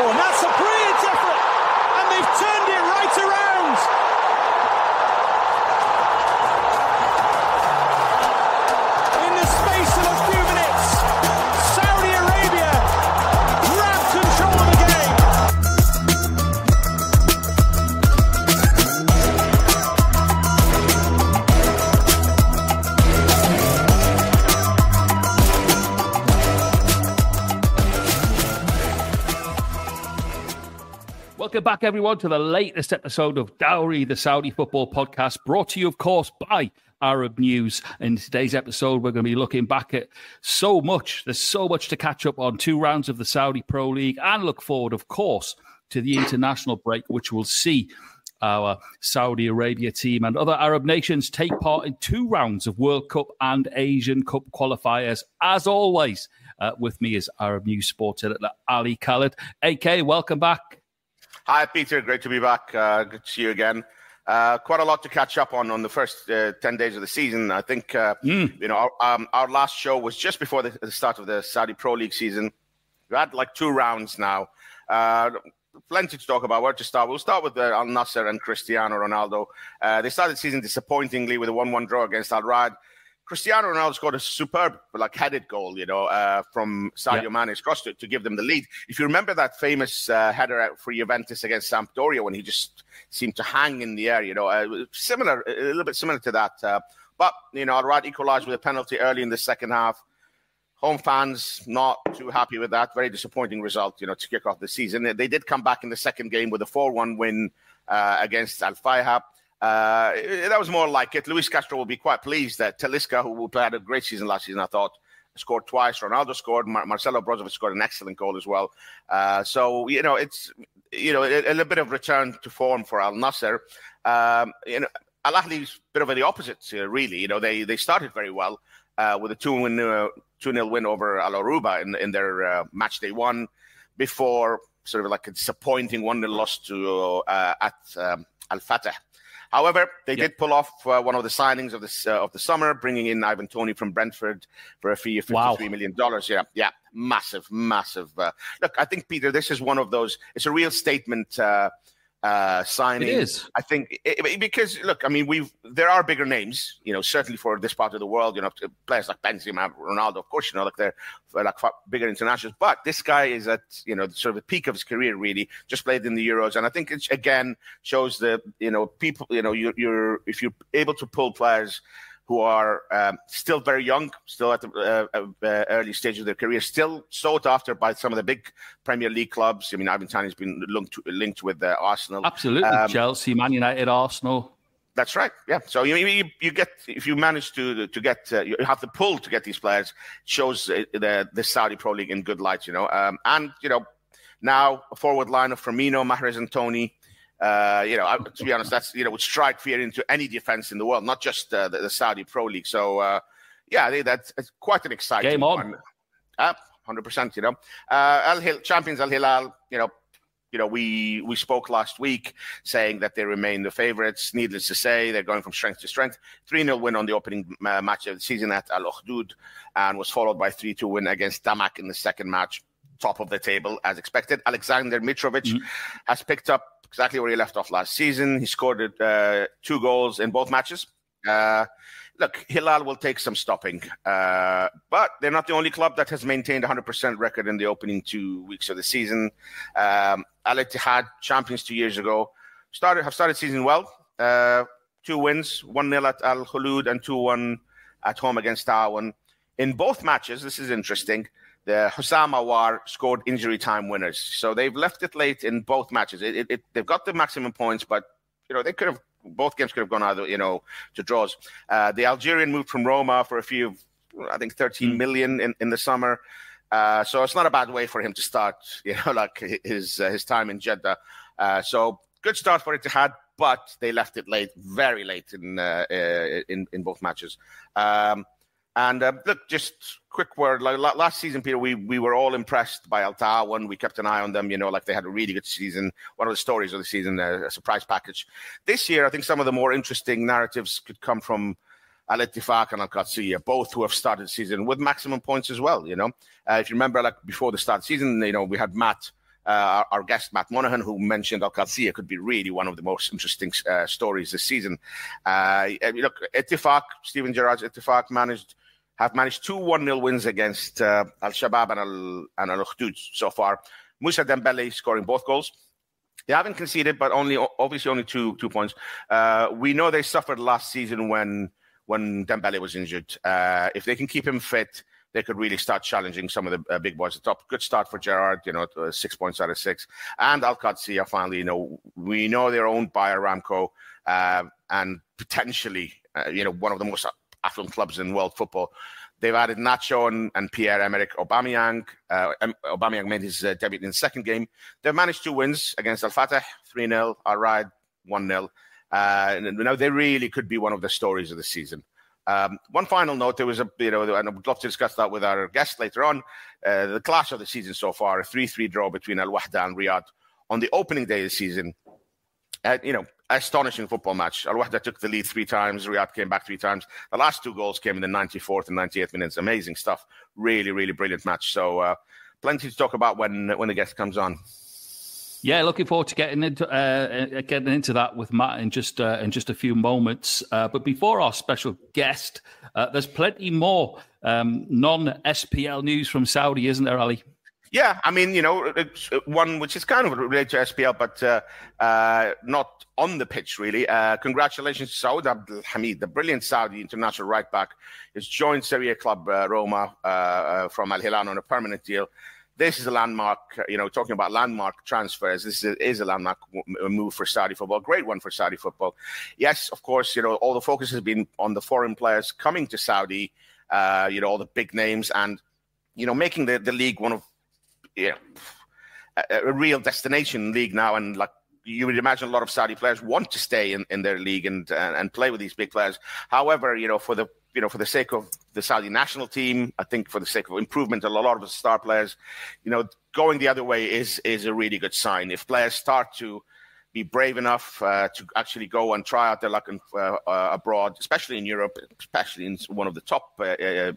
Oh, and that's a brilliant effort, and they've turned it right around. In the space of a few minutes, Saudi Arabia grab control of the game. Welcome back, everyone, to the latest episode of Dawri, the Saudi football podcast, brought to you, of course, by Arab News. In today's episode, we're going to be looking back at so much. There's so much to catch up on. 2 rounds of the Saudi Pro League, and look forward, of course, to the international break, which will see our Saudi Arabia team and other Arab nations take part in 2 rounds of World Cup and Asian Cup qualifiers. As always, with me is Arab News sports editor Ali Khaled. AK, welcome back. Hi, Peter. Great to be back. Good to see you again. Quite a lot to catch up on the first 10 days of the season. I think, our last show was just before the start of the Saudi Pro League season. We had like 2 rounds now. Plenty to talk about. Where to start? We'll start with Al Nassr and Cristiano Ronaldo. They started the season disappointingly with a 1-1 draw against Al Rad. Cristiano Ronaldo scored a superb, headed goal, from Sadio Mane's cross to give them the lead. If you remember that famous header for Juventus against Sampdoria when he just seemed to hang in the air, a little bit similar to that. But Al Rad equalized with a penalty early in the second half. Home fans not too happy with that. Very disappointing result, to kick off the season. They did come back in the second game with a 4-1 win against Al-Fayha. That was more like it. Luis Castro will be quite pleased that Talisca, who had a great season last season, I thought, scored twice. Ronaldo scored. Marcelo Brozovic scored an excellent goal as well. It's a little bit of return to form for Al Nassr. Al-Ahli's a bit of the opposite, really. They started very well with a 2-0 win over Al Aruba in their match day 1 before sort of like a disappointing 1-0 loss to at Al Fatah. However, they did pull off one of the signings of the summer, bringing in Ivan Toney from Brentford for a fee of $53 million. Yeah, massive. Look, I think, Peter, this is one of those. It's a real statement signing. It is. I think because look, I mean, there are bigger names, certainly for this part of the world. Players like Benzema, Ronaldo, of course, they're bigger internationals. But this guy is at sort of the peak of his career. Really, just played in the Euros, and I think it again shows the people. You're if you're able to pull players who are still very young, still at the early stage of their career, still sought after by some of the big Premier League clubs. I mean, Ivan Toney has been linked with Arsenal. Absolutely, Chelsea, Man United, Arsenal. That's right. Yeah. So you get, if you manage to get you have the pull to get these players, it shows the Saudi Pro League in good light. Now a forward line of Firmino, Mahrez, and Toney. To be honest, that's would strike fear into any defense in the world, not just the Saudi Pro League. So I think that's quite an exciting game on. 100%. Champions Al-Hilal. We spoke last week saying that they remain the favourites. Needless to say, they're going from strength to strength. 3-0 win on the opening match of the season at Al-Ukhdud, and was followed by 3-2 win against Damak in the second match. Top of the table, as expected. Alexander Mitrovic has picked up exactly where he left off last season. He scored 2 goals in both matches. Look, Hilal will take some stopping, but they're not the only club that has maintained 100% record in the opening 2 weeks of the season. Al-Ittihad, champions 2 years ago, have started season well. 2 wins, 1-0 at Al-Khulud and 2-1 at home against Ta'awan. In both matches, this is interesting, the Hussam Awar scored injury time winners. So they've left it late in both matches. They've got the maximum points, but they could have, both games could have gone either, to draws. The Algerian moved from Roma for a fee of, I think, 13 million in the summer. So it's not a bad way for him to start, his time in Jeddah. So good start for Ittihad, but they left it late, very late in both matches. Look, just quick word. Last season, Peter, we were all impressed by Al Ta'awan. We kept an eye on them, they had a really good season. One of the stories of the season, a surprise package. This year, I think some of the more interesting narratives could come from Al-Ittifaq and Al-Qadsiya, both who have started the season with maximum points as well, If you remember, before the start of the season, we had Matt our guest Matt Monaghan, who mentioned Al-Qadsiya could be really one of the most interesting stories this season. Look, Ittifaq, Steven Gerrard's Ittifaq have managed 2 1-0 wins against Al-Shabaab and Al-Ukhdud so far. Moussa Dembele scoring both goals. They haven't conceded, but obviously only two points. We know they suffered last season when Dembele was injured. If they can keep him fit, they could really start challenging some of the big boys at the top. Good start for Gerrard, 6 points out of 6. And Al-Qadsiya finally, we know they're owned by Aramco and potentially, one of the most affluent clubs in world football. They've added Nacho and Pierre-Emerick Aubameyang. Aubameyang made his debut in the second game. They've managed 2 wins against Al-Fateh, 3-0, Al-Raid, 1-0. Now they really could be one of the stories of the season. One final note, there was and I would love to discuss that with our guest later on, the clash of the season so far, a 3-3 draw between Al-Wahda and Riyadh on the opening day of the season. Astonishing football match. Al-Wahda took the lead 3 times. Riyadh came back 3 times. The last 2 goals came in the 94th and 98th minutes. Amazing stuff. Really, really brilliant match. So plenty to talk about when the guest comes on. Yeah, looking forward to getting into that with Matt in just a few moments. But before our special guest, there's plenty more non-SPL news from Saudi, isn't there, Ali? Yeah, I mean, it's one which is kind of related to SPL, but not on the pitch, really. Congratulations to Saud Abdulhamid, the brilliant Saudi international right back. He's joined Serie A club Roma from Al-Hilal on a permanent deal. This is a landmark, talking about landmark transfers. This is a landmark move for Saudi football, great one for Saudi football. Yes, of course, all the focus has been on the foreign players coming to Saudi, all the big names and, making the league one of, a real destination league now. And like you would imagine, a lot of Saudi players want to stay in their league and play with these big players. However, for the sake of the Saudi national team, I think for the sake of improvement, a lot of the star players, going the other way is a really good sign. If players start to be brave enough to actually go and try out their luck abroad, especially in Europe, especially in one of the top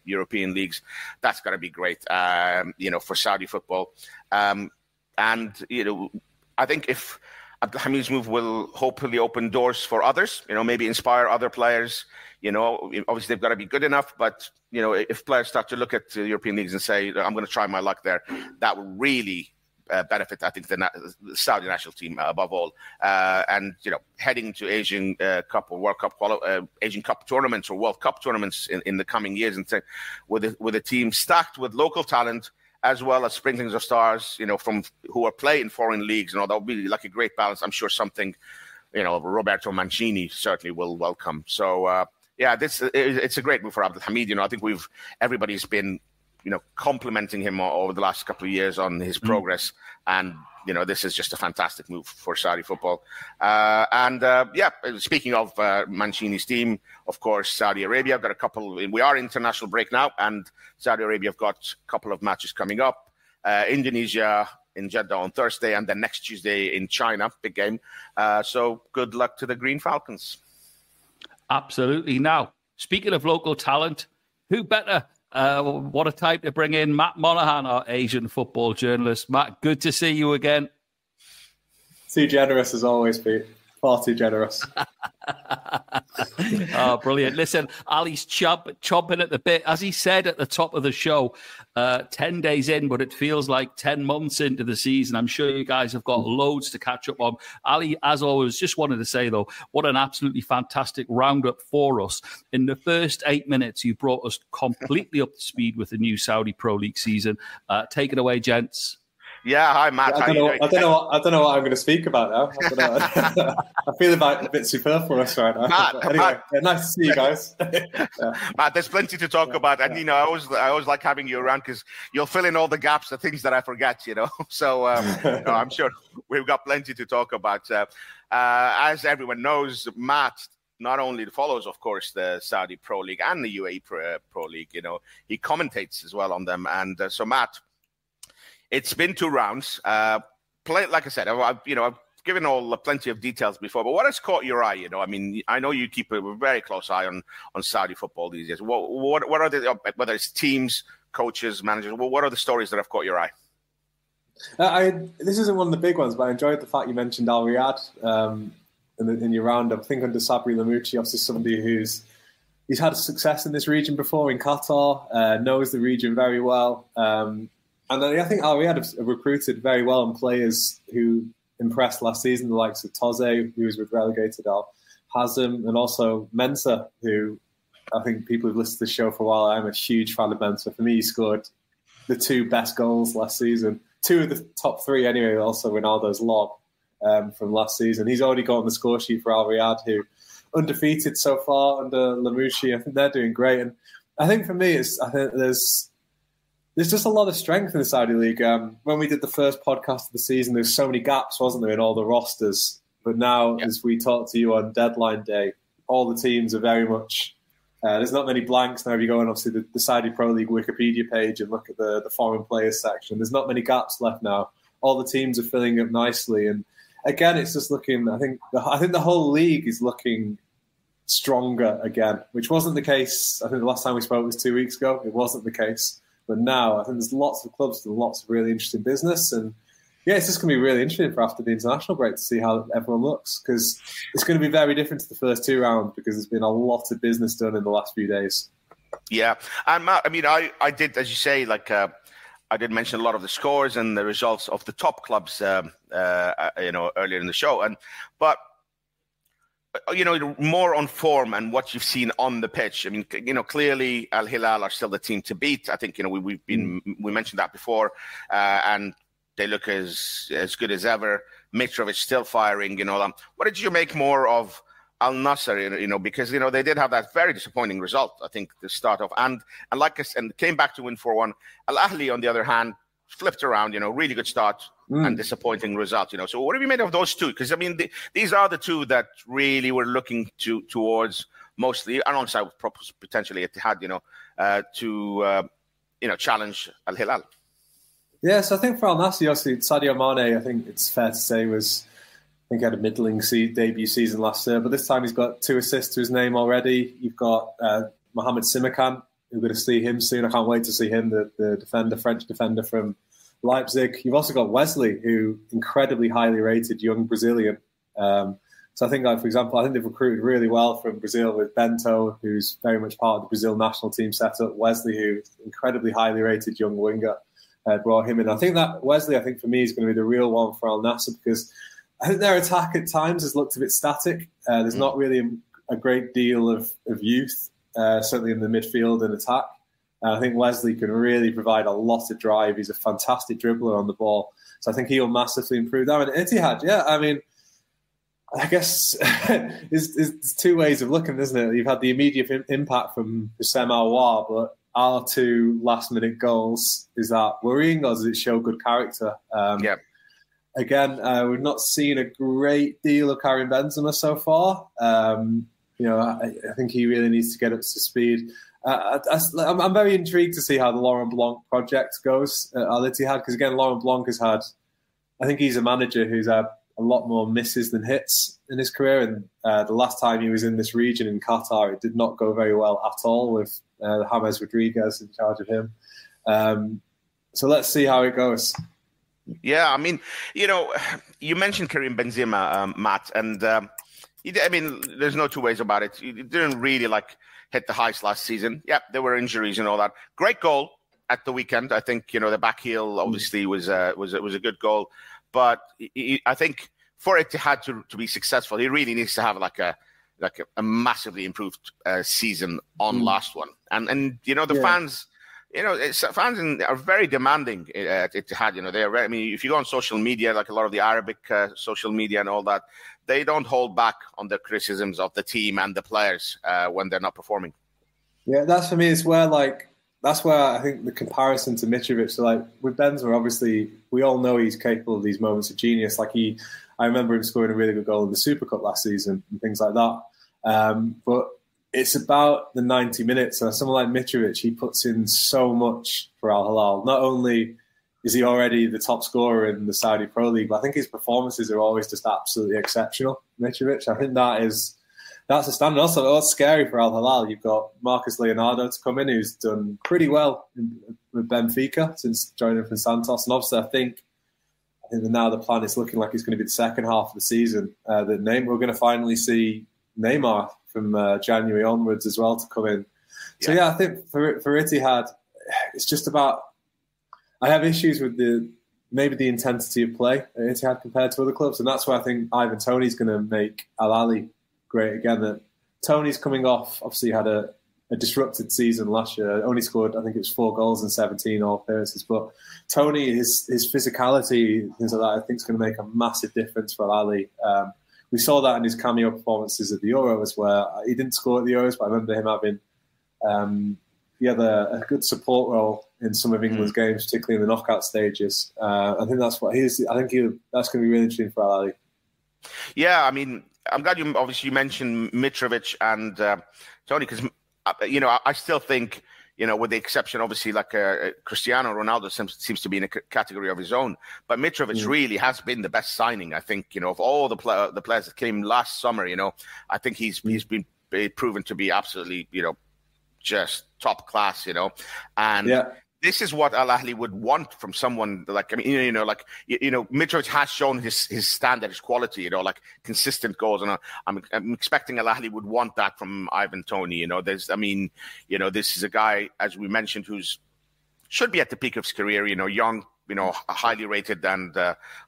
European leagues, that's going to be great, for Saudi football. And I think if Abdulhamid's move will hopefully open doors for others, maybe inspire other players. Obviously they've got to be good enough, but, if players start to look at the European leagues and say, I'm going to try my luck there, that will really benefit, I think, the Saudi national team above all. And, heading to Asian Cup or World Cup, Asian Cup tournaments or World Cup tournaments in the coming years, and with a team stacked with local talent, as well as sprinklings of stars, from who are playing foreign leagues, that would be like a great balance. I'm sure something, Roberto Mancini certainly will welcome. So, it's a great move for Abdulhamid. I think everybody's been, complimenting him over the last couple of years on his progress. And, this is just a fantastic move for Saudi football. Speaking of Mancini's team, of course, Saudi Arabia have got we are in international break now, and Saudi Arabia have got a couple of matches coming up. Indonesia in Jeddah on Thursday, and then next Tuesday in China, big game. So good luck to the Green Falcons. Absolutely. Now, speaking of local talent, who better? What a time to bring in Matt Monaghan, our Asian football journalist. Matt, good to see you again. Too generous as always, Pete. Far too generous. Oh, brilliant. Listen, Ali's chomping at the bit. As he said at the top of the show, 10 days in, but it feels like 10 months into the season. I'm sure you guys have got loads to catch up on. Ali, as always, just wanted to say, though, what an absolutely fantastic roundup for us. In the first 8 minutes, you brought us completely up to speed with the new Saudi Pro League season. Take it away, gents. Yeah, hi Matt. I don't know what I'm going to speak about now. I feel a bit superfluous right now. Matt, nice to see you guys. Matt, there's plenty to talk about, and I always like having you around because you'll fill in all the gaps, the things that I forget. So I'm sure we've got plenty to talk about. As everyone knows, Matt not only follows, of course, the Saudi Pro League and the UAE Pro League. He commentates as well on them, and so Matt. It's been 2 rounds. Like I said, I've given plenty of details before, but what has caught your eye? I know you keep a very close eye on Saudi football these days. What are whether it's teams, coaches, managers, what are the stories that have caught your eye? This isn't one of the big ones, but I enjoyed the fact you mentioned Al Riyadh in your roundup. I think under Sabri Lamouchi, obviously somebody he's had success in this region before in Qatar, knows the region very well. And I think Al Riyadh have recruited very well and players who impressed last season, the likes of Toze, who was with relegated Al Hazm, and also Mensah, who I think people who've listened to the show for a while, I'm a huge fan of Mensah. For me, he scored the 2 best goals last season. 2 of the top 3 anyway, also Ronaldo's lob from last season. He's already got on the score sheet for Al Riyadh, who undefeated so far under Lamouchi. I think they're doing great. And I think for me, I think there's just a lot of strength in the Saudi League. When we did the first podcast of the season, there's so many gaps, wasn't there, in all the rosters. But now, as we talked to you on deadline day, all the teams are very much... there's not many blanks now. If you go on, obviously, the Saudi Pro League Wikipedia page and look at the foreign players section, there's not many gaps left now. All the teams are filling up nicely. And again, it's just looking... I think the whole league is looking stronger again, which wasn't the case. I think the last time we spoke was 2 weeks ago. It wasn't the case. But now, I think there's lots of clubs and lots of really interesting business. And yeah, it's just going to be really interesting for after the international break to see how everyone looks, because it's going to be very different to the first 2 rounds because there's been a lot of business done in the last few days. Yeah. And Matt, I mean, I did, as you say, I did mention a lot of the scores and the results of the top clubs, earlier in the show. But more on form and what you've seen on the pitch. I mean, clearly Al-Hilal are still the team to beat. I think, we mentioned that before, and they look as good as ever. Mitrovic still firing, What did you make more of Al-Nassr, because, they did have that very disappointing result, I think, to start off. And came back to win 4-1. Al-Ahli, on the other hand, flipped around, really good start and disappointing result, So what have you made of those two? Because, I mean, these are the two that really were looking towards mostly, and also potentially Ittihad, to challenge Al-Hilal. Yeah, so I think for Al-Nassr, obviously, Sadio Mane, I think it's fair to say, he had a middling debut season last year, but this time he's got 2 assists to his name already. You've got Mohamed Simakan. We're going to see him soon. I can't wait to see him, the French defender from Leipzig. You've also got Wesley, who incredibly highly rated young Brazilian. So I think, for example, I think they've recruited really well from Brazil with Bento, who's very much part of the Brazil national team setup. Wesley, who's incredibly highly rated young winger, brought him in. I think that Wesley, for me, is going to be the real one for Al-Nassr, because I think their attack at times has looked a bit static. There's not really a great deal of youth, certainly in the midfield and attack. I think Wesley can really provide a lot of drive. He's a fantastic dribbler on the ball. So I think he'll massively improve that. And Ittihad, I guess there's 2 ways of looking, isn't it? You've had the immediate impact from Hussein Aouar, but our 2 last-minute goals, is that worrying, or does it show good character? Again, we've not seen a great deal of Karim Benzema so far. I think he really needs to get up to speed. I'm very intrigued to see how the Laurent Blanc project goes at Al-Ittihad, because again, Laurent Blanc I think he's a manager who's had a lot more misses than hits in his career, and the last time he was in this region in Qatar, it did not go very well at all with James Rodriguez in charge of him. So let's see how it goes. Yeah, I mean, you mentioned Karim Benzema, Matt, and there's no 2 ways about it. He didn't really hit the heights last season. Yeah, there were injuries and all that. Great goal at the weekend. I think the back heel obviously was a good goal, but I think for Ittihad to be successful, he really needs to have a massively improved season on last one. And the fans. Fans are very demanding at Ittihad. They are. If you go on social media, like a lot of the Arabic social media and all that, they don't hold back on the criticisms of the team and the players when they're not performing. Yeah, that's for me. It's where that's where I think the comparison to Mitrovic. So with Benzema, obviously we all know he's capable of these moments of genius. I remember him scoring a really good goal in the Super Cup last season and things like that. But it's about the 90 minutes. So someone like Mitrovic, he puts in so much for Al-Hilal. Not only is he already the top scorer in the Saudi Pro League, but I think his performances are always just absolutely exceptional, Mitrovic. I think that's a standard. Also, what's scary for Al-Hilal, you've got Marcus Leonardo to come in, who's done pretty well with Benfica since joining from Santos. And obviously, I think and now the plan is looking like it's going to be the second half of the season. We're going to finally see Neymar from January onwards as well to come in. So I think for Etihad, it's just about. I have issues with maybe the intensity of play at Etihad compared to other clubs, and that's why I think Ivan Toney's going to make Al-Ahli great again. That Toney's coming off, obviously had a disrupted season last year. Only scored, I think it was 4 goals in 17 all appearances. But Toney, his physicality, things like that, I think is going to make a massive difference for Al-Ahli. We saw that in his cameo performances at the Euros, where he didn't score at the Euros, but I remember him having he had a good support role in some of England's games, particularly in the knockout stages. I think that's what he's. I think that's going to be really interesting for Al-Ahli. Yeah, I mean, I'm glad you mentioned Mitrovic and Toney, because I still think, with the exception, obviously, like Cristiano Ronaldo seems to be in a category of his own. But Mitrovic really has been the best signing, I think, of all the players that came last summer. I think he's been proven to be absolutely, just top class, and this is what Al-Ahli would want from someone like, I mean, Mitrovic has shown his standard, his quality, like consistent goals, and I'm expecting Al-Ahli would want that from Ivan Toney. This is a guy, as we mentioned, should be at the peak of his career, young, highly rated and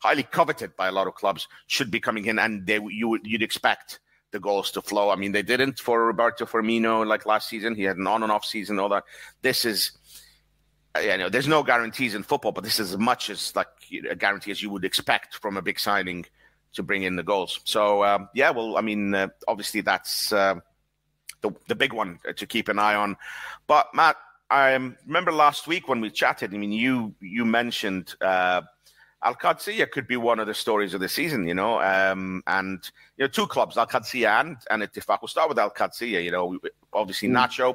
highly coveted by a lot of clubs, should be coming in, and you'd expect the goals to flow. I mean, they didn't for Roberto Firmino like last season. He had an on and off season, all that. This is, there's no guarantees in football, but this is as much as like a guarantee as you would expect from a big signing to bring in the goals. So, obviously that's the big one to keep an eye on. But Matt, I remember last week when we chatted, I mean, you mentioned Al-Qadsiya could be one of the stories of the season, and two clubs, Al-Qadsiya and Ittifaq. We'll start with Al-Qadsiya. Obviously Nacho,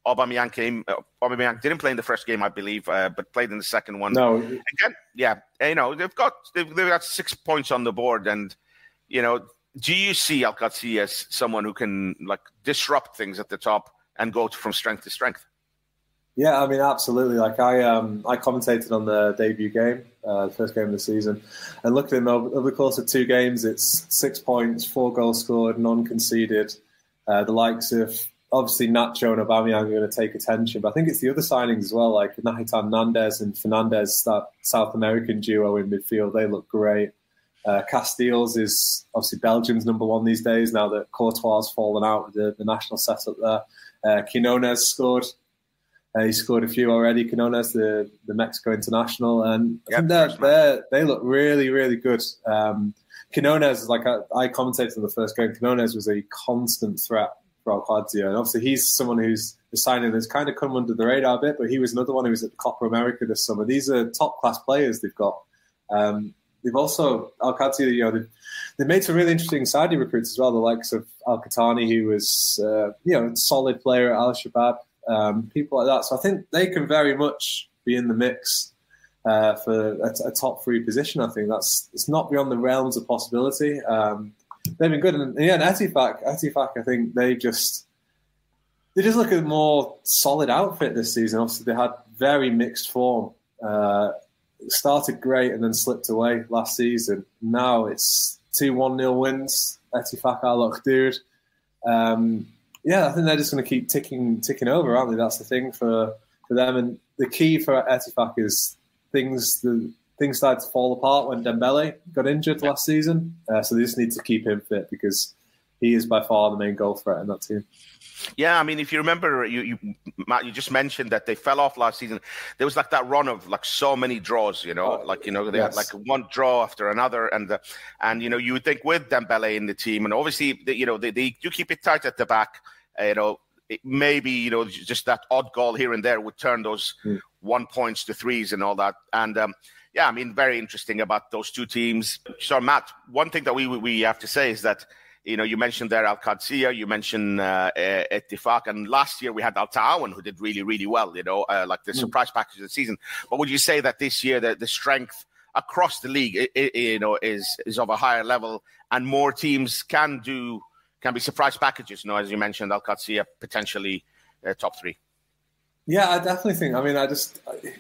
Aubameyang didn't play in the first game, I believe, but played in the second one. No, again, they've got 6 points on the board, and do you see Al-Qadsiya as someone who can like disrupt things at the top and go from strength to strength? Yeah, I mean, absolutely. Like I commentated on the debut game, the first game of the season, and looked at him over the course of 2 games. It's 6 points, 4 goals scored, none conceded. The likes of obviously Nacho and Aubameyang are going to take attention, but I think it's the other signings as well, like Nahitan Nandez and Fernandez, that South American duo in midfield. They look great. Castells is obviously Belgium's number 1 these days now that Courtois has fallen out with the national setup there. Quinones scored. He scored a few already. Quinones, the Mexico international, and I think they look really, really good. Quinones, like I commentated on the first game, Quinones was a constant threat for Al-Qadsiya, and obviously he's someone who's the signing that's kind of come under the radar a bit, but he was another one who was at the Copa America this summer. These are top class players they've got. They've also Al-Qadsiya, they made some really interesting Saudi recruits as well. The likes of Al-Qahtani, who was a solid player at Al-Shabaab. People like that. So I think they can very much be in the mix for a top 3 position. I think it's not beyond the realms of possibility. They've been good. And Ettifaq, I think they just look at a more solid outfit this season. Obviously, they had very mixed form. Started great and then slipped away last season. Now it's 2 1-0 wins. Ettifaq Al-Akhdud. I think they're just going to keep ticking over, aren't they? That's the thing for them. And the key for Ettifaq is things started to fall apart when Dembele got injured last season. So they just need to keep him fit because he is by far the main goal threat in that team. Yeah, I mean, if you remember, Matt, you just mentioned that they fell off last season. There was like that run of like so many draws, they had like one draw after another, and you would think with Dembele in the team, and obviously they do keep it tight at the back. Maybe just that odd goal here and there would turn those 1 points to 3s and all that. And I mean, very interesting about those 2 teams. So Matt, one thing that we have to say is that you mentioned there Al-Qadsiya, you mentioned Ettifaq, and last year we had Al Ta'awan who did really, really well. Like the surprise package of the season. But would you say that this year the strength across the league is of a higher level, and more teams can be surprise packages, as you mentioned, Al-Qadsiya potentially top 3? Yeah, I definitely think. I mean,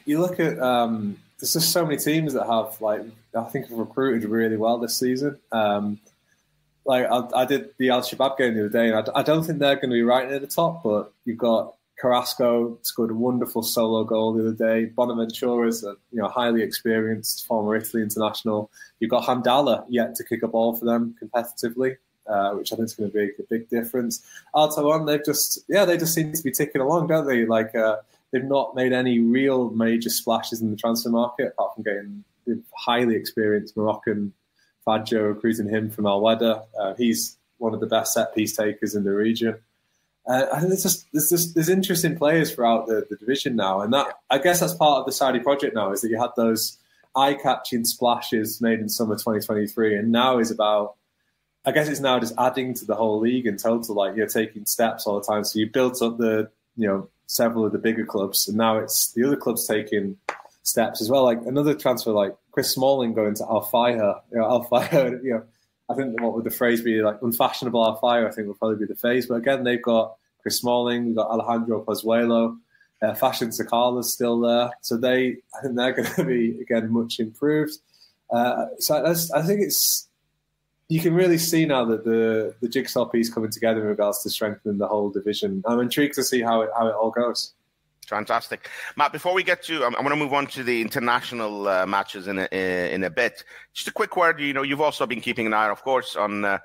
you look at there's just so many teams that have like think have recruited really well this season. I did the Al-Shabaab game the other day, and I don't think they're going to be right near the top, but you've got Carrasco scored a wonderful solo goal the other day. Bonaventura's a highly experienced former Italy international. You've got Hamdallah yet to kick a ball for them competitively, which I think is going to be a big difference. Al-Tawan, they just seem to be ticking along, don't they? They've not made any real major splashes in the transfer market, apart from getting the highly experienced Moroccan Fadjo, recruiting him from Al Weda. He's one of the best set piece takers in the region. I think there's interesting players throughout the division now, and that I guess that's part of the Saudi project now, is that you had those eye-catching splashes made in summer 2023, and now is about, I guess it's now just adding to the whole league in total. Like, you're taking steps all the time, so you built up the several of the bigger clubs, and now it's the other clubs taking steps as well. Like another transfer, like Chris Smalling going to Al-Fayha. Al-Fayha, I think what would the phrase be, like unfashionable Al-Fayha, I think would probably be the phrase. But again, they've got Chris Smalling, we've got Alejandro Pozuelo, Fashion Sakala's still there. So I think they're going to be, again, much improved. So I think you can really see now that the jigsaw piece coming together in regards to strengthening the whole division. I'm intrigued to see how it all goes. Fantastic. Matt, before we get to, I'm going to move on to the international matches in a bit. Just a quick word, you've also been keeping an eye, of course, on the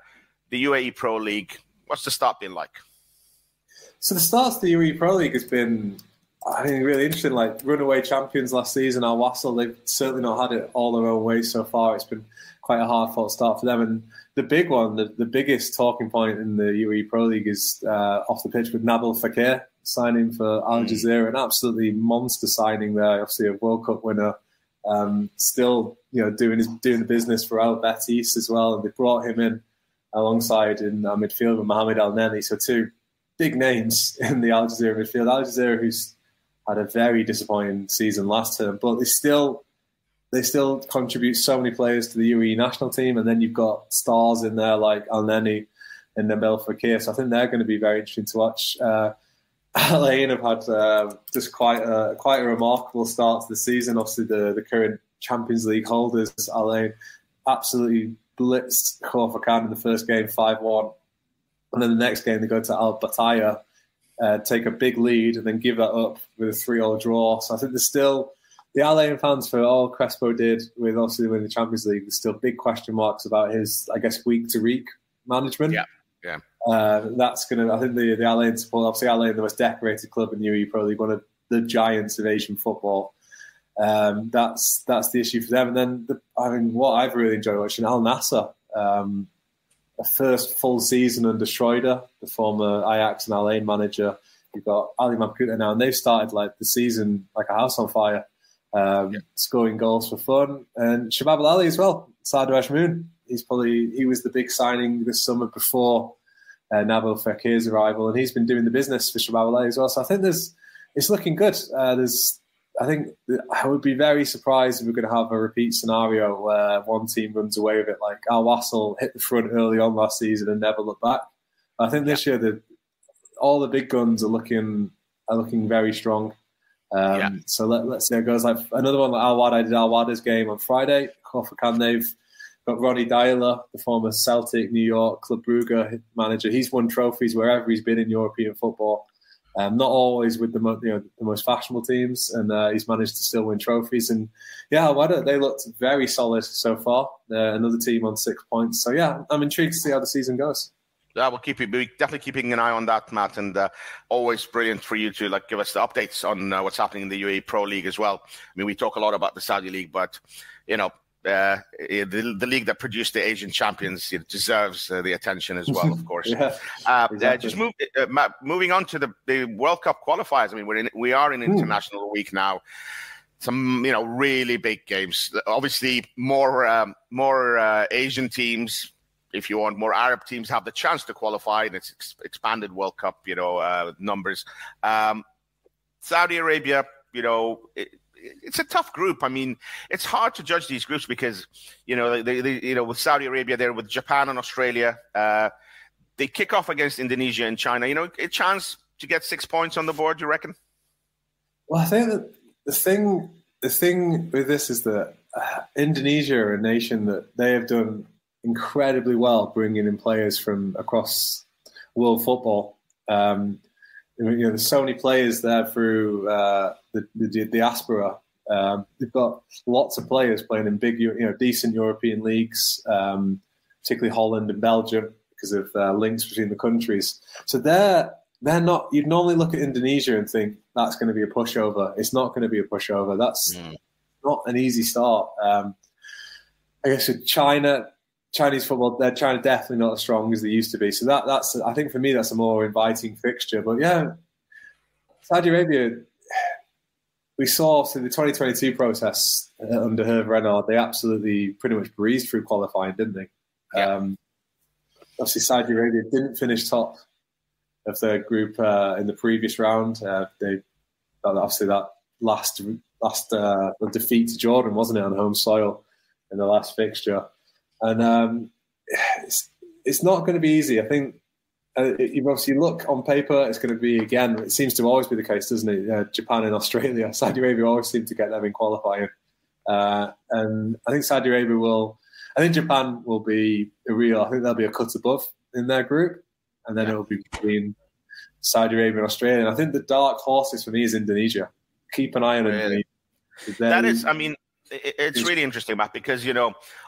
UAE Pro League. What's the start been like? So the start of the UAE Pro League has been, I think, really interesting. Like runaway champions last season, Al Wasl, they've certainly not had it all their own way so far. It's been quite a hard-fought start for them. And the big one, the biggest talking point in the UAE Pro League is off the pitch with Nabil Fekir signing for Al Jazeera, an absolutely monster signing there. Obviously, a World Cup winner, still doing the business for Al Betis as well. And they brought him in alongside in midfield Mohamed Al Neni. So two big names in the Al Jazeera midfield. Al Jazeera, who's had a very disappointing season last term, but they still contribute so many players to the UAE national team, and then you've got stars in there like Al Neni and Nabil Fekir. So I think they're going to be very interesting to watch. Al-Ahli have had just quite a remarkable start to the season. Obviously, the current Champions League holders, Al-Ahli, absolutely blitzed Khor-Fakkan in the first game 5-1. And then the next game, they go to Al-Battaya, take a big lead, and then give that up with a 3-3 draw. So I think there's still, the Al-Ahli fans, for all Crespo did with obviously winning the Champions League, there's still big question marks about his, I guess, week-to-week management. Yeah. That's going to, I think the Al-Ahli support, obviously Al-Ahli, the most decorated club in the UAE Pro League, one of the giants of Asian football. That's the issue for them. And then what I've really enjoyed watching, Al Nassr, a first full season under Schroeder, the former Ajax and Al-Ahli manager. You've got Ali Mamkuta now, and they've started like the season like a house on fire, scoring goals for fun. And Shabab Al-Ahli as well, Saud Abdulhamid. He was the big signing this summer before Nabil Fekir's arrival, and he's been doing the business for Shabab Al-Ahli as well. So I think it's looking good. I think I would be very surprised if we're going to have a repeat scenario where one team runs away with it, like Al Wasl hit the front early on last season and never looked back. I think this year all the big guns are looking very strong. So let's see how it goes. Like another one, like Al Wada, I did Al Wada's game on Friday. Khor-Fakkan, they've got Ronnie Dyler, the former Celtic, New York, Club Brugge manager. He's won trophies wherever he's been in European football. Not always with the most fashionable teams, and he's managed to still win trophies. And they looked very solid so far. Another team on 6 points. So I'm intrigued to see how the season goes. Yeah, we're definitely keeping an eye on that, Matt, and always brilliant for you to give us the updates on what's happening in the UAE Pro League as well. I mean, we talk a lot about the Saudi League, but the league that produced the Asian champions deserves the attention as well, of course. Exactly. Just moving on to the World Cup qualifiers. I mean, we are in international week now. Some really big games. Obviously, more Asian teams, if you want, more Arab teams have the chance to qualify in its expanded World Cup numbers. Saudi Arabia, it's a tough group. I mean, it's hard to judge these groups because, with Saudi Arabia there, with Japan and Australia, they kick off against Indonesia and China. A chance to get 6 points on the board, you reckon? Well, I think that the thing with this is that Indonesia are a nation that they have done incredibly well bringing in players from across world football. There's so many players there through the diaspora. They've got lots of players playing in big, decent European leagues, particularly Holland and Belgium, because of links between the countries. So they're not. You'd normally look at Indonesia and think that's going to be a pushover. It's not going to be a pushover. That's not an easy start. I guess with Chinese football, China definitely not as strong as they used to be. So that's I think for me that's a more inviting fixture. But yeah, Saudi Arabia, we saw through the 2022 process under Hervé Renard, they absolutely pretty much breezed through qualifying, didn't they? Yeah. Obviously, Saudi Arabia didn't finish top of their group in the previous round. They obviously that last defeat to Jordan, wasn't it, on home soil in the last fixture. And it's not going to be easy. I think you obviously look on paper, it's going to be, again, it seems to always be the case, doesn't it? Japan and Australia. Saudi Arabia always seem to get them in qualifying. And I think Japan will be I think they'll be a cut above in their group. And then it'll be between Saudi Arabia and Australia. And I think the dark horses for me is Indonesia. Keep an eye on Indonesia. That is, I mean, it's really interesting, Matt, because,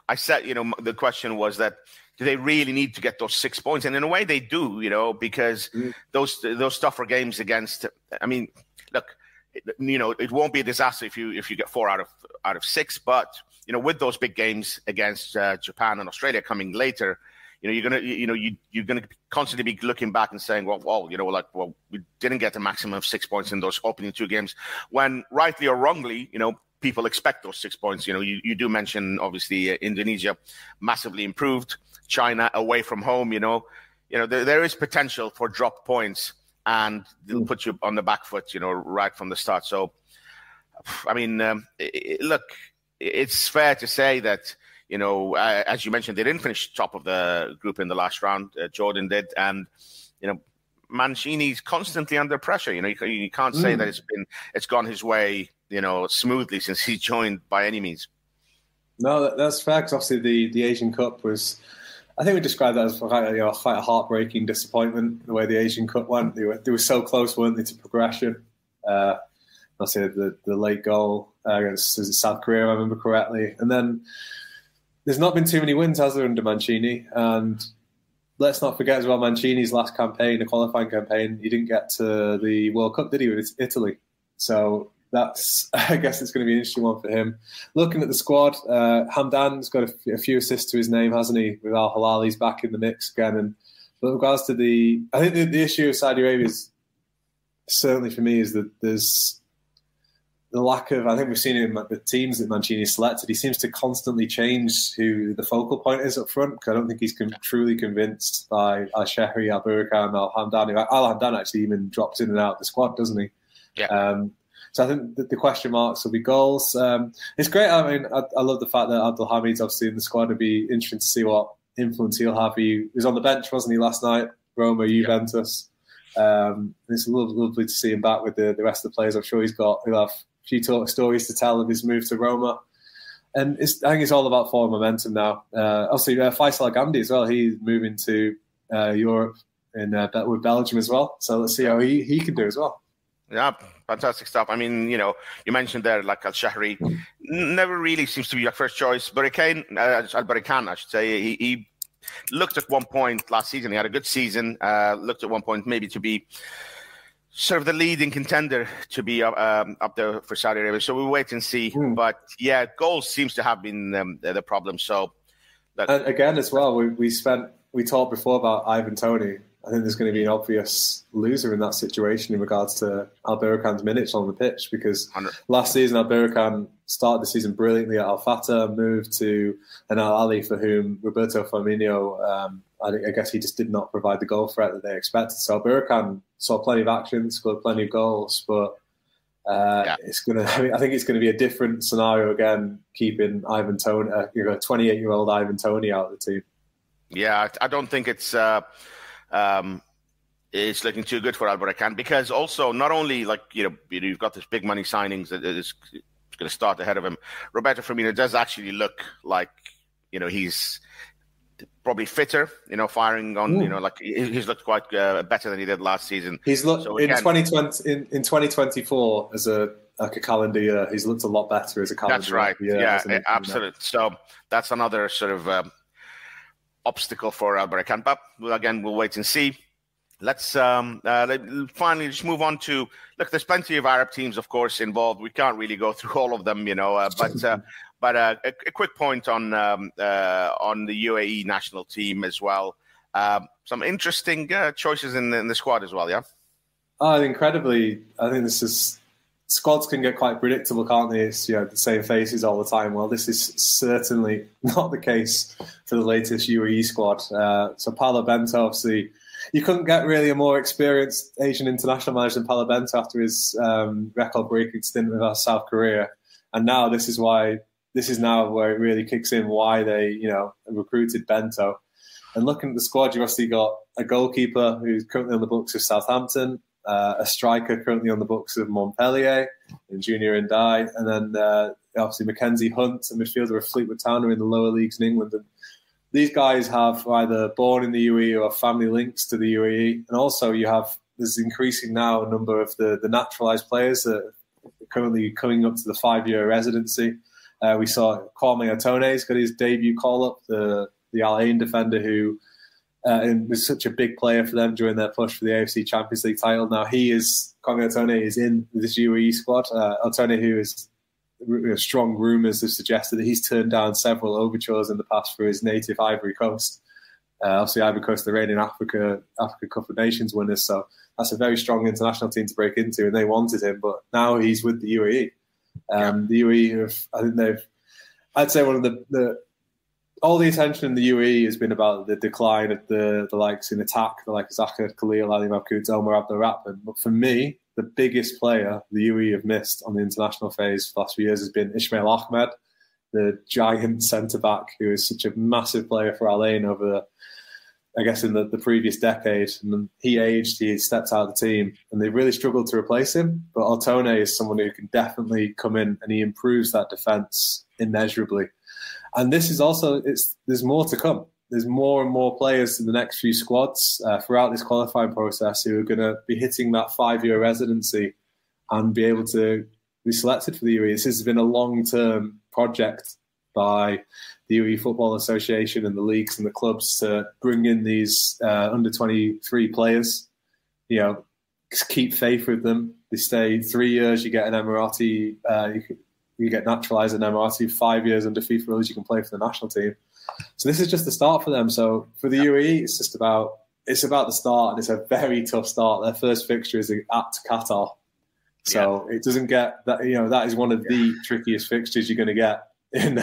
I said, the question was that do they really need to get those 6 points? And in a way they do, because those tougher games against, I mean, look, it won't be a disaster if you get 4 out of 6, but, with those big games against Japan and Australia coming later, you're gonna constantly be looking back and saying, well, we didn't get the maximum of 6 points in those opening 2 games, when rightly or wrongly, people expect those 6 points. You do mention obviously Indonesia massively improved, China away from home. There is potential for drop points, and they'll put you on the back foot, right from the start. So, I mean, look, it's fair to say that. As you mentioned, they didn't finish top of the group in the last round. Jordan did, and Mancini's constantly under pressure. You can't say that it's gone his way, smoothly since he joined by any means. No, that's fair. Because obviously the Asian Cup was, I think we described that as quite a heartbreaking disappointment. The way the Asian Cup went, they were so close, weren't they, to progression? Obviously the late goal against South Korea, if I remember correctly, and then. There's not been too many wins, has there, under Mancini? And let's not forget as well, Mancini's last campaign, the qualifying campaign, he didn't get to the World Cup, did he, with Italy? So I guess it's going to be an interesting one for him. Looking at the squad, Hamdan's got a few assists to his name, hasn't he? With Al-Hilal, he's back in the mix again. And with regards to I think the issue of Saudi Arabia is, certainly for me, is that there's the lack of, I think we've seen it in the teams that Mancini selected, he seems to constantly change who the focal point is up front, because I don't think he's truly convinced by Al-Shehri, Al-Burkan, Al-Hamdani. Al-Hamdan actually even drops in and out of the squad, doesn't he? Yeah. So I think the question marks will be goals. It's great. I mean, I love the fact that Abdulhamid's obviously in the squad. It'd be interesting to see what influence he'll have. He was on the bench, wasn't he, last night? Roma, Juventus. It's lovely to see him back with the rest of the players. I'm sure he'll have a few stories to tell of his move to Roma. And I think it's all about forward momentum now. Obviously, Faisal Gandhi as well. He's moving to Europe with Belgium as well. So let's see how he can do as well. Yeah, fantastic stuff. I mean, you mentioned there, like Al-Shehri, never really seems to be your first choice. Al-Burkan, I should say. He looked at one point last season. He had a good season. Looked at one point maybe to be sort of the leading contender to be up there for Saudi Arabia. So we'll wait and see. But yeah, goals seems to have been the problem. So and again as well, we talked before about Ivan Toney. I think there's going to be an obvious loser in that situation in regards to Al-Burkan's minutes on the pitch, because last season Al-Burkan started the season brilliantly at Al-Fatah, moved to an Al-Ahli for whom Roberto Firmino, I guess he just did not provide the goal threat that they expected. So Al-Burkan saw plenty of action, scored plenty of goals, but I think it's going to be a different scenario again, keeping Ivan Toney, 28-year-old Ivan Toney out of the team. Yeah, I don't think it's looking too good for Al-Burkan, because also not only you've got this big money signings that is going to start ahead of him. Roberto Firmino does actually look like, he's probably fitter, firing on, like he's looked quite better than he did last season. He's looked in 2020 in 2024 as a calendar year. He's looked a lot better as a calendar year. That's right. Year, yeah, absolutely. So that's another sort of obstacle for Albercan. But again, we'll wait and see. Let's finally just move on to, look, there's plenty of Arab teams, of course, involved. We can't really go through all of them, but a quick point on the UAE national team as well. Some interesting choices in the squad as well, yeah? Incredibly. I think squads can get quite predictable, can't they? It's the same faces all the time. Well, this is certainly not the case for the latest UAE squad. So Paulo Bento, obviously, you couldn't get really a more experienced Asian international manager than Paulo Bento after his record-breaking stint with South Korea. And now this is now where it really kicks in why they, recruited Bento. And looking at the squad, you've obviously got a goalkeeper who's currently on the books of Southampton, a striker currently on the books of Montpellier, and Junior Ndai, and then obviously Mackenzie Hunt, a midfielder of Fleetwood Town, who are in the lower leagues in England. And these guys have either born in the UAE or family links to the UAE. And also there's increasing now a number of the naturalised players that are currently coming up to the 5-year residency. We saw Ivan Toney's got his debut call-up, the Al-Ahli defender who was such a big player for them during their push for the AFC Champions League title. Now Ivan Toney is in this UAE squad. Toney, who is strong rumours have suggested that he's turned down several overtures in the past for his native Ivory Coast. Obviously, Ivory Coast, the reigning Africa Cup of Nations winners, so that's a very strong international team to break into, and they wanted him, but now he's with the UAE. The UAE, I'd say one of the all the attention in the UAE has been about the decline of the likes in attack, the likes of Zaka Khalil, Ali Mabkout, Omar Abdelrahman. But for me, the biggest player the UAE have missed on the international phase for the last few years has been Ismail Ahmed, the giant centre-back who is such a massive player for Al-Ain over, I guess, in the previous decade. And he aged, he stepped out of the team, and they really struggled to replace him. But Altone is someone who can definitely come in, and he improves that defence immeasurably. And this is also, there's more to come. There's more and more players in the next few squads throughout this qualifying process who are going to be hitting that 5-year residency and be able to be selected for the UAE. This has been a long-term project by the UAE Football Association and the leagues and the clubs to bring in these under-23 players. Just keep faith with them. They stay 3 years, you get an Emirati, you get naturalised in Emirati. 5 years under FIFA rules, you can play for the national team. So this is just the start for them. So for the UAE, it's about the start, and it's a very tough start. Their first fixture is at Qatar. So it doesn't get that, that is one of the trickiest fixtures you're going to get in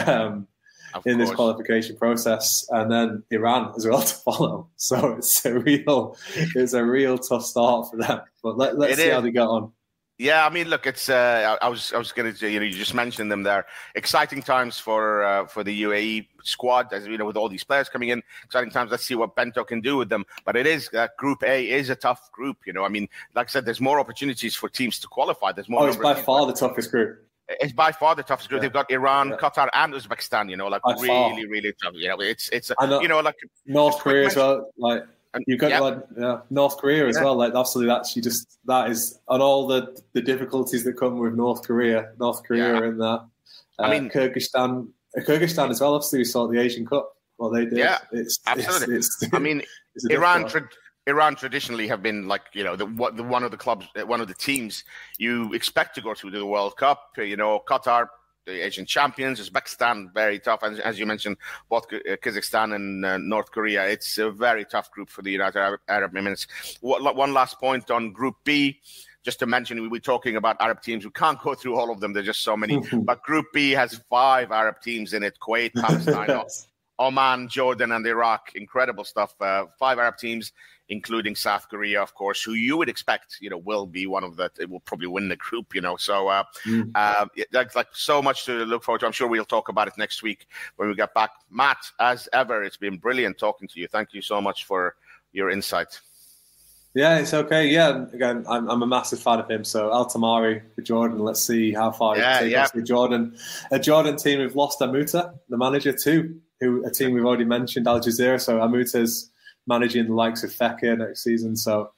this qualification process, and then Iran as well to follow. So it's a real tough start for them. But let's see how they get on. Yeah, I mean, look, it's. I was going to, you just mentioned them there. Exciting times for the UAE squad, as with all these players coming in. Exciting times. Let's see what Bento can do with them. But it is Group A is a tough group. I mean, like I said, there's more opportunities for teams to qualify. There's more. It's by far the toughest group. It's by far the toughest group. Yeah. They've got Iran, Qatar, and Uzbekistan. Really tough. It's like North Korea as well. Like. And you've got North Korea as well. Like obviously, that is on all the difficulties that come with North Korea. In that. I mean, Kyrgyzstan as well. Obviously, we saw the Asian Cup. Well, they did. Yeah, absolutely. I mean, Iran traditionally have been like one of the teams you expect to go through the World Cup. Qatar, the Asian champions, Uzbekistan, very tough. As you mentioned, both Kazakhstan and North Korea. It's a very tough group for the United Arab Emirates. One last point on Group B, just to mention, we're talking about Arab teams. We can't go through all of them. There's just so many. But Group B has 5 Arab teams in it: Kuwait, Palestine, Oman, Jordan, and Iraq. Incredible stuff. 5 Arab teams, including South Korea, of course, who you would expect, will be one of it will probably win the group, So that's like so much to look forward to. I'm sure we'll talk about it next week when we get back. Matt, as ever, it's been brilliant talking to you. Thank you so much for your insight. Yeah, it's okay. Yeah, again, I'm a massive fan of him. So Al-Tamari for Jordan. Let's see how far he can take us with Jordan. A Jordan team who've lost Amuta, the manager too, a team we've already mentioned, Al Jazeera. So Amuta's managing the likes of Fekir next season. So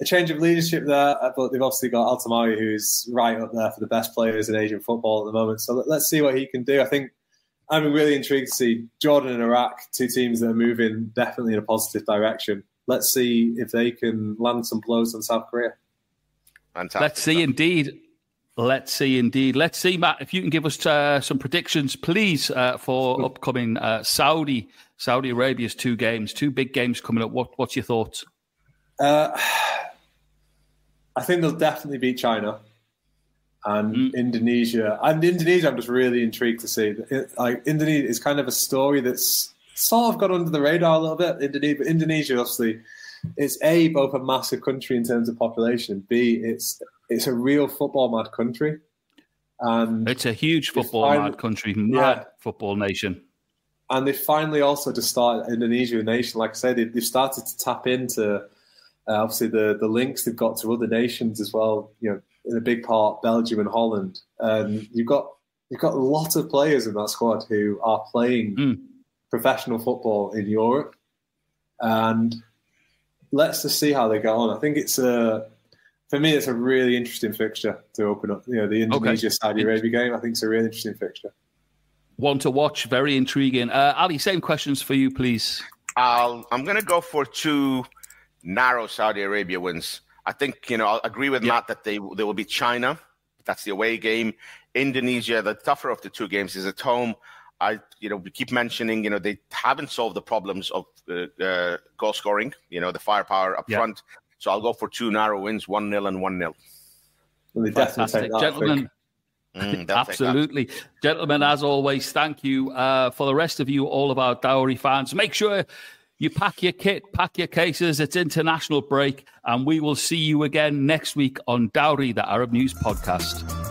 a change of leadership there. But they've obviously got Al-Tamari, who's right up there for the best players in Asian football at the moment. So let's see what he can do. I think I'm really intrigued to see Jordan and Iraq, two teams that are moving definitely in a positive direction. Let's see if they can land some blows on South Korea. Fantastic. Let's see, indeed. Let's see, Matt, if you can give us some predictions, please, for upcoming Saudi Arabia's two big games coming up. What's your thoughts? I think they'll definitely beat China and Indonesia. And Indonesia, I'm just really intrigued to see. Indonesia is kind of a story that's sort of got under the radar a little bit. Indonesia, obviously, it's both a massive country in terms of population. B, it's a real football mad country, and it's a huge football mad country, football nation. And they finally also just started Indonesia nation. Like I said, they've started to tap into obviously the links they've got to other nations as well. You know, in a big part, Belgium and Holland. And you've got a lot of players in that squad who are playing professional football in Europe, and let's just see how they go on. I think for me, it's a really interesting fixture to open up. You know, the Indonesia-Saudi Arabia game. I think it's a really interesting fixture. One to watch, very intriguing. Ali, same questions for you, please. I'm going to go for two narrow Saudi Arabia wins. I think, I'll agree with Matt that they will be China. That's the away game. Indonesia, the tougher of the two games, is at home. We keep mentioning, they haven't solved the problems of goal scoring, the firepower up front. So I'll go for two narrow wins, 1-0 and 1-0. Well, fantastic. Gentlemen. Absolutely. Gentlemen, as always, thank you. For the rest of you, all of our Dawri fans, make sure you pack your kit, pack your cases. It's international break, and we will see you again next week on Dawri, the Arab News Podcast.